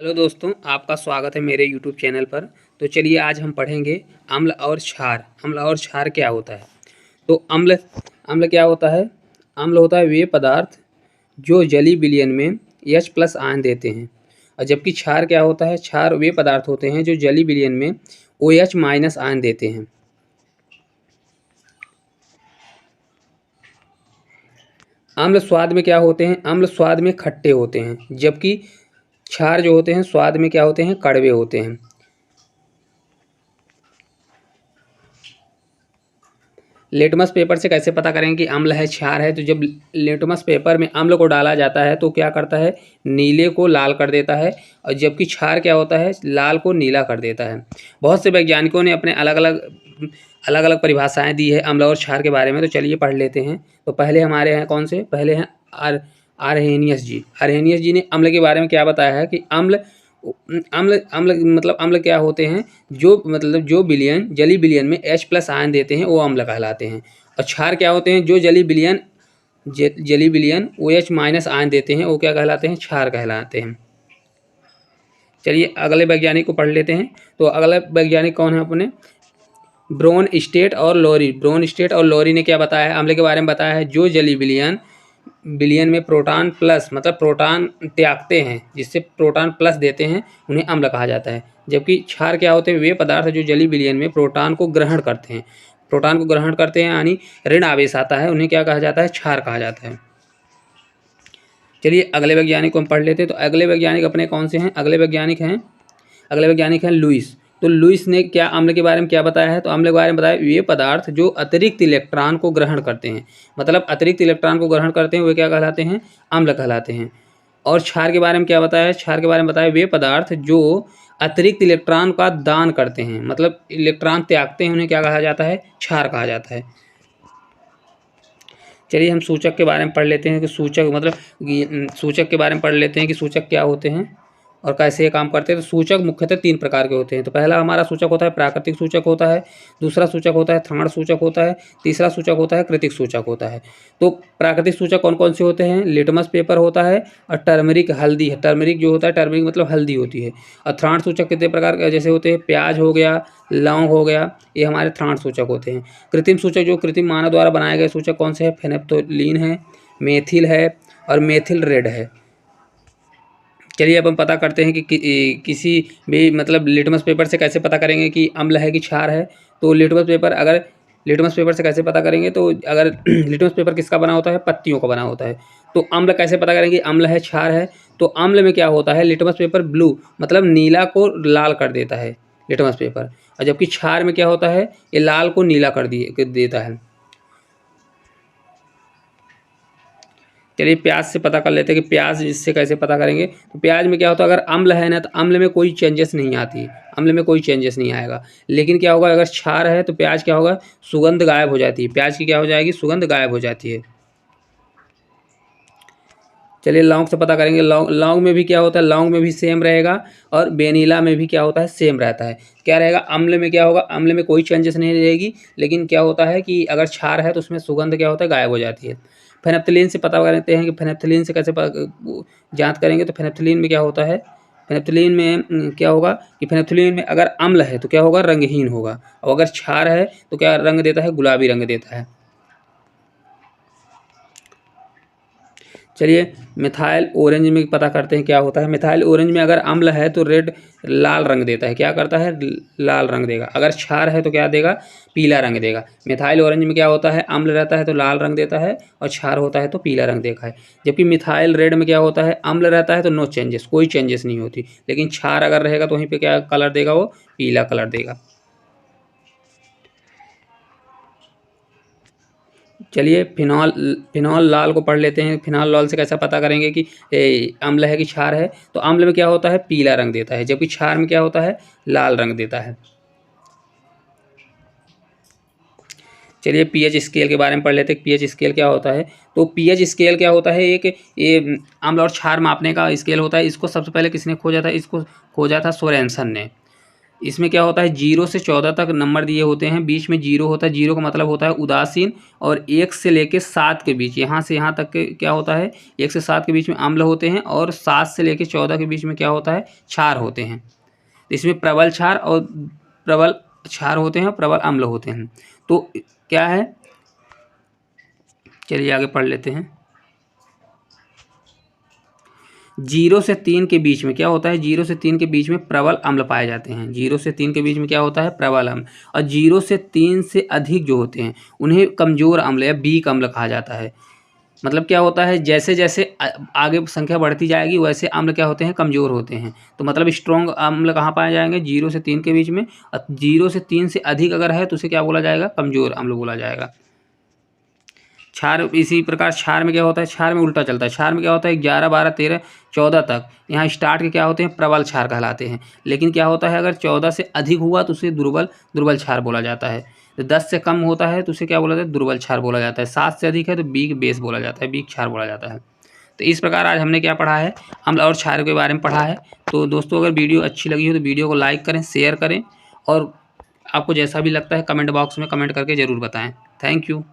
Hello दोस्तों, आपका स्वागत है मेरे यूट्यूब चैनल पर। तो चलिए आज हम पढ़ेंगे अम्ल और क्षार। अम्ल और क्षार क्या होता है। तो अम्ल अम्ल क्या होता है। अम्ल होता है वे पदार्थ जो जलीय विलयन में H+ आयन देते हैं। और जबकि क्षार क्या होता है। क्षार वे पदार्थ होते हैं जो जलीय विलयन में OH- आयन देते हैं। अम्ल स्वाद में क्या होते हैं। अम्ल स्वाद में खट्टे होते हैं, जबकि क्षार जो होते हैं स्वाद में क्या होते हैं, कड़वे होते हैं। लिटमस पेपर से कैसे पता करें कि अम्ल है क्षार है। तो जब लिटमस पेपर में अम्ल को डाला जाता है तो क्या करता है, नीले को लाल कर देता है। और जबकि क्षार क्या होता है, लाल को नीला कर देता है। बहुत से वैज्ञानिकों ने अपने अलग अलग परिभाषाएं दी है अम्ल और क्षार के बारे में। तो चलिए पढ़ लेते हैं। तो पहले हमारे हैं कौन से, पहले हैं आरहेनियस जी। आरहेनियस जी ने अम्ल के बारे में क्या बताया है कि अम्ल अम्ल अम्ल मतलब अम्ल क्या होते हैं, जो विलयन जलीय विलयन में H+ आयन देते हैं वो अम्ल कहलाते हैं। और क्षार क्या होते हैं, जो जलीय विलयन OH- आयन देते हैं वो क्या कहलाते हैं, क्षार कहलाते हैं। चलिए अगले वैज्ञानिक को पढ़ लेते हैं। तो अगला वैज्ञानिक कौन है अपने, ब्रोनस्टेट और लोरी ने क्या बताया है, अम्ल के बारे में बताया है। जो जलीय विलयन में प्रोटॉन प्लस मतलब प्रोटॉन त्यागते हैं, जिससे प्रोटॉन प्लस देते हैं, उन्हें अम्ल कहा जाता है। जबकि क्षार क्या होते हैं, वे पदार्थ जो जलीय विलयन में प्रोटॉन को ग्रहण करते हैं। प्रोटॉन को ग्रहण करते हैं यानी ऋण आवेश आता है, उन्हें क्या कहा जाता है, क्षार कहा जाता है। चलिए अगले वैज्ञानिक को हम पढ़ लेते हैं। तो अगले वैज्ञानिक अपने कौन से हैं, अगले वैज्ञानिक हैं लुईस। तो लुईस ने क्या अम्ल के बारे में क्या बताया है, तो अम्ल के बारे में बताया ये पदार्थ जो अतिरिक्त इलेक्ट्रॉन को ग्रहण करते हैं, मतलब अतिरिक्त इलेक्ट्रॉन को ग्रहण करते हैं, वे क्या कहलाते हैं, अम्ल कहलाते हैं। और क्षार के बारे में क्या बताया है, क्षार के बारे में बताया वे पदार्थ जो अतिरिक्त इलेक्ट्रॉन का दान करते हैं, मतलब इलेक्ट्रॉन त्यागते हैं, उन्हें क्या कहा जाता है, क्षार कहा जाता है। चलिए हम सूचक के बारे में पढ़ लेते हैं कि सूचक के बारे में पढ़ लेते हैं कि सूचक क्या होते हैं और कैसे ये काम करते हैं। तो सूचक मुख्यतः 3 प्रकार के होते हैं। तो पहला हमारा सूचक होता है प्राकृतिक सूचक होता है, दूसरा सूचक होता है थर्मल सूचक होता है, तीसरा सूचक होता है कृत्रिम सूचक होता है। तो प्राकृतिक सूचक कौन कौन से होते हैं, लिटमस पेपर होता है और टर्मरिक हल्दी है। टर्मरिक जो होता है, टर्मरिक मतलब हल्दी होती है। और थर्मल सूचक कितने प्रकार के जैसे होते हैं, प्याज हो गया, लौंग हो गया, ये हमारे थर्मल सूचक होते हैं। कृत्रिम सूचक जो कृत्रिम मानव द्वारा बनाए गए सूचक कौन से हैं, फेनेप्थोलीन है, मेथिल है और मेथिल रेड है। चलिए अब हम पता करते हैं किसी भी मतलब लिटमस पेपर से कैसे पता करेंगे कि अम्ल है कि क्षार है। तो लिटमस पेपर से कैसे पता करेंगे, तो अगर लिटमस पेपर किसका बना होता है, पत्तियों का बना होता है। तो अम्ल कैसे पता करेंगे अम्ल है क्षार है। तो अम्ल में क्या होता है, लिटमस पेपर ब्लू मतलब नीला को लाल कर देता है लिटमस पेपर। और जबकि क्षार में क्या होता है, ये लाल को नीला कर देता है। चलिए प्याज से पता कर लेते हैं कि प्याज इससे कैसे पता करेंगे। तो प्याज में क्या होता है, अगर अम्ल है ना तो अम्ल में कोई चेंजेस नहीं आती, अम्ल में कोई चेंजेस नहीं आएगा। लेकिन क्या होगा, अगर क्षार है तो प्याज क्या होगा, सुगंध गायब हो जाती है, प्याज की क्या हो जाएगी, सुगंध गायब हो जाती है। चलिए लौंग से पता करेंगे। लौंग में भी क्या होता है, लौंग में भी सेम रहेगा और वेनिला में भी क्या होता है, सेम रहता है। क्या रहेगा, अम्ल में क्या होगा, अम्ल में कोई चेंजेस नहीं रहेगी। लेकिन क्या होता है कि अगर क्षार है तो उसमें सुगंध क्या होता है, गायब हो जाती है। फेनेप्थलीन से पता करते हैं कि फेनेप्थलीन से कैसे जांच करेंगे। तो फेनेप्थलीन में क्या होता है, फेनेप्थलीन में क्या होगा कि फेनेप्थलीन में अगर अम्ल है तो क्या होगा, रंगहीन होगा। और अगर क्षार है तो क्या रंग देता है, गुलाबी रंग देता है। चलिए मिथाइल ऑरेंज में पता करते हैं क्या होता है। मिथाइल ऑरेंज में अगर अम्ल है तो रेड लाल रंग देता है, क्या करता है, लाल रंग देगा। अगर क्षार है तो क्या देगा, पीला रंग देगा। मिथाइल ऑरेंज में क्या होता है, अम्ल रहता है तो लाल रंग देता है और क्षार होता है तो पीला रंग देखा है। जबकि मिथाइल रेड में क्या होता है, अम्ल रहता है तो नो चेंजेस, कोई चेंजेस नहीं होती। लेकिन क्षार अगर रहेगा तो वहीं पर क्या कलर देगा, वो पीला कलर देगा। चलिए फिनॉल लाल को पढ़ लेते हैं। फिनॉल लाल से कैसा पता करेंगे कि अम्ल है कि क्षार है। तो अम्ल में क्या होता है, पीला रंग देता है, जबकि क्षार में क्या होता है, लाल रंग देता है। चलिए पीएच स्केल के बारे में पढ़ लेते हैं। पीएच स्केल क्या होता है। तो पीएच स्केल क्या होता है, एक ये अम्ल और क्षार मापने का स्केल होता है। इसको सबसे पहले किसने खोजा था, इसको खोजा था सोरेनसन ने। इसमें क्या होता है 0 से 14 तक नंबर दिए होते हैं, बीच में 0 होता है। 0 का मतलब होता है उदासीन, और 1 से लेके 7 के बीच, यहाँ से यहाँ तक के क्या होता है 1 से 7 के बीच में अम्ल होते हैं, और 7 से लेके 14 के बीच में क्या होता है क्षार होते हैं। इसमें प्रबल क्षार और प्रबल क्षार होते हैं, प्रबल अम्ल होते हैं। तो क्या है, चलिए आगे पढ़ लेते हैं। 0 से 3 के बीच में क्या होता है, 0 से 3 के बीच में प्रबल अम्ल पाए जाते हैं। 0 से 3 के बीच में क्या होता है प्रबल अम्ल, और 0 से 3 से अधिक जो होते हैं उन्हें कमजोर अम्ल या वीक अम्ल कहा जाता है। मतलब क्या होता है, जैसे जैसे आगे संख्या बढ़ती जाएगी वैसे अम्ल क्या होते हैं कमज़ोर होते हैं। तो मतलब स्ट्रॉन्ग अम्ल कहाँ पाए जाएंगे 0 से 3 के बीच में, और 0 से 3 से अधिक अगर है तो उसे क्या बोला जाएगा कमज़ोर अम्ल बोला जाएगा। क्षार इसी प्रकार क्षार में क्या होता है, क्षार में उल्टा चलता है। क्षार में क्या होता है 11, 12, 13, 14 तक यहाँ स्टार्ट के क्या होते हैं प्रबल क्षार कहलाते हैं। लेकिन क्या होता है अगर 14 से अधिक हुआ तो उसे दुर्बल क्षार बोला जाता है। तो 10 से कम होता है तो उसे क्या बोला जाता है दुर्बल क्षार बोला जाता है। 7 से अधिक है तो वीक बेस बोला जाता है, वीक क्षार बोला जाता है। तो इस प्रकार आज हमने क्या पढ़ा है, अम्ल और क्षार के बारे में पढ़ा है। तो दोस्तों अगर वीडियो अच्छी लगी हो तो वीडियो को लाइक करें, शेयर करें, और आपको जैसा भी लगता है कमेंट बॉक्स में कमेंट करके ज़रूर बताएं। Thank you.